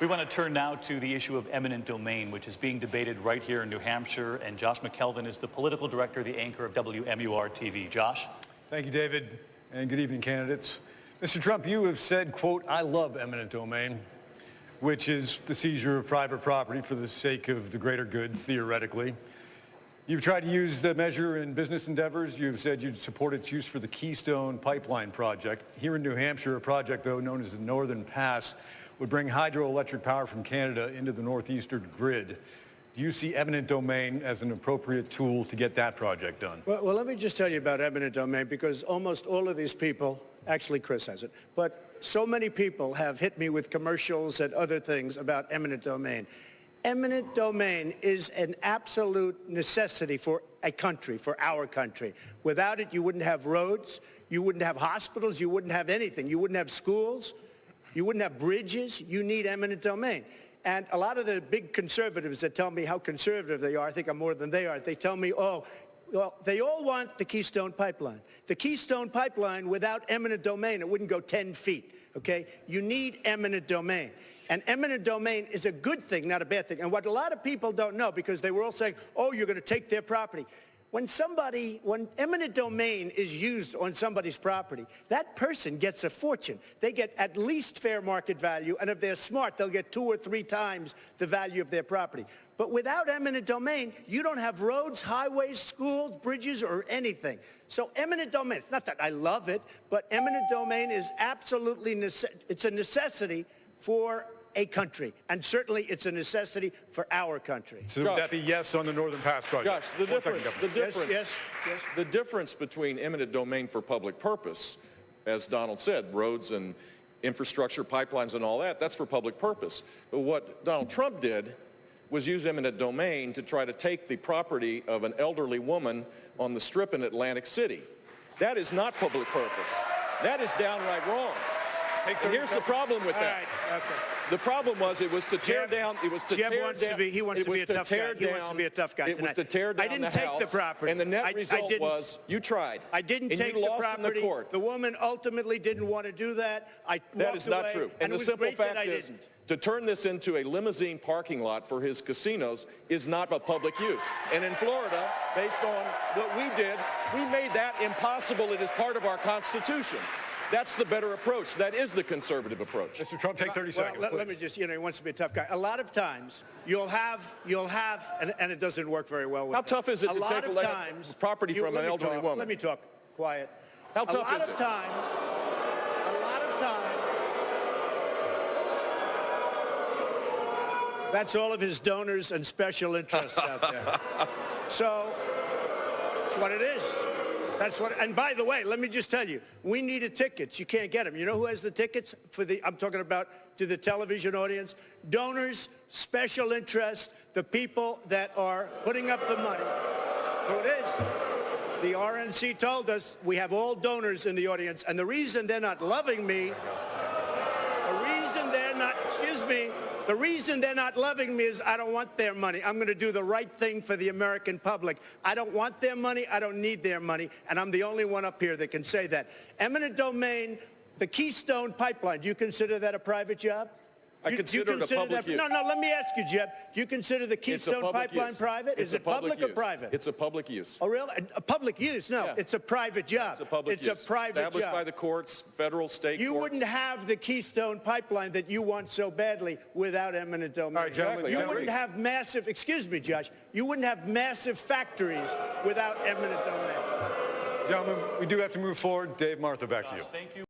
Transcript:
We want to turn now to the issue of eminent domain, which is being debated right here in New Hampshire. And Josh McKelvin is the political director, the anchor of WMUR-TV. Josh? Thank you, David, and good evening, candidates. Mr. Trump, you have said, quote, "I love eminent domain," which is the seizure of private property for the sake of the greater good, theoretically. You've tried to use the measure in business endeavors. You've said you'd support its use for the Keystone Pipeline project. Here in New Hampshire, a project, though, known as the Northern Pass, would bring hydroelectric power from Canada into the northeastern grid. Do you see eminent domain as an appropriate tool to get that project done? Well, let me just tell you about eminent domain, because almost all of these people, actually Chris has it, but so many people have hit me with commercials and other things about eminent domain. Eminent domain is an absolute necessity for a country, for our country. Without it, you wouldn't have roads, you wouldn't have hospitals, you wouldn't have anything. You wouldn't have schools, you wouldn't have bridges. You need eminent domain. And a lot of the big conservatives that tell me how conservative they are, I think I'm more than they are, they tell me, oh, well, they all want the Keystone Pipeline. The Keystone Pipeline, without eminent domain, it wouldn't go 10 feet, okay? You need eminent domain. And eminent domain is a good thing, not a bad thing. And what a lot of people don't know, because they were all saying, oh, you're going to take their property. When eminent domain is used on somebody's property, that person gets a fortune. They get at least fair market value, and if they're smart, they'll get 2 or 3 times the value of their property. But without eminent domain, you don't have roads, highways, schools, bridges, or anything. So eminent domain, it's not that I love it, but eminent domain is absolutely, it's a necessity for a country, and certainly it's a necessity for our country. So Josh, would that be yes on the Northern Pass project? Josh, the difference between eminent domain for public purpose, as Donald said, roads and infrastructure, pipelines and all that, that's for public purpose. But what Donald Trump did was use eminent domain to try to take the property of an elderly woman on the Strip in Atlantic City. That is not public purpose. That is downright wrong. And here's the problem with that. All right, okay. The problem was it was to tear down. It was to tear down. He wants to be a tough guy. He wants to be a tough guy tonight. It was to tear down I didn't take the property. And the net result was you tried. I didn't take the property. The woman ultimately didn't want to do that. That is not true. And the simple fact is, to turn this into a limousine parking lot for his casinos is not a public use. And in Florida, based on what we did, we made that impossible. It is part of our Constitution. That's the better approach. That is the conservative approach. Mr. Trump, take 30 seconds. Let me just, he wants to be a tough guy. A lot of times, you'll have, and it doesn't work very well with How tough is it to take property from an elderly woman? Let me talk. Quiet. How tough is it? A lot of times, that's all of his donors and special interests out there. So, that's what it is. That's what, and by the way, let me just tell you, we needed tickets. You can't get them. You know who has the tickets for I'm talking about to the television audience? Donors, special interests, the people that are putting up the money. So it is. The RNC told us we have all donors in the audience, and the reason they're not loving me, the reason they're not loving me is I don't want their money. I'm going to do the right thing for the American public. I don't want their money. I don't need their money. And I'm the only one up here that can say that. Eminent domain, the Keystone Pipeline, do you consider that a private job? I consider it a public use. No, let me ask you, Jeb. Do you consider the Keystone Pipeline private? Is it public or private? It's a public use. Oh, really? A public use? No, yeah. It's a private job. It's a public use. It's a private job. Established by the courts, federal, state courts. You wouldn't have the Keystone Pipeline that you want so badly without eminent domain. All right, gentlemen, you wouldn't have massive, excuse me, Josh, you wouldn't have massive factories without eminent domain. Gentlemen, we do have to move forward. Dave, Martha, back to you. Thank you.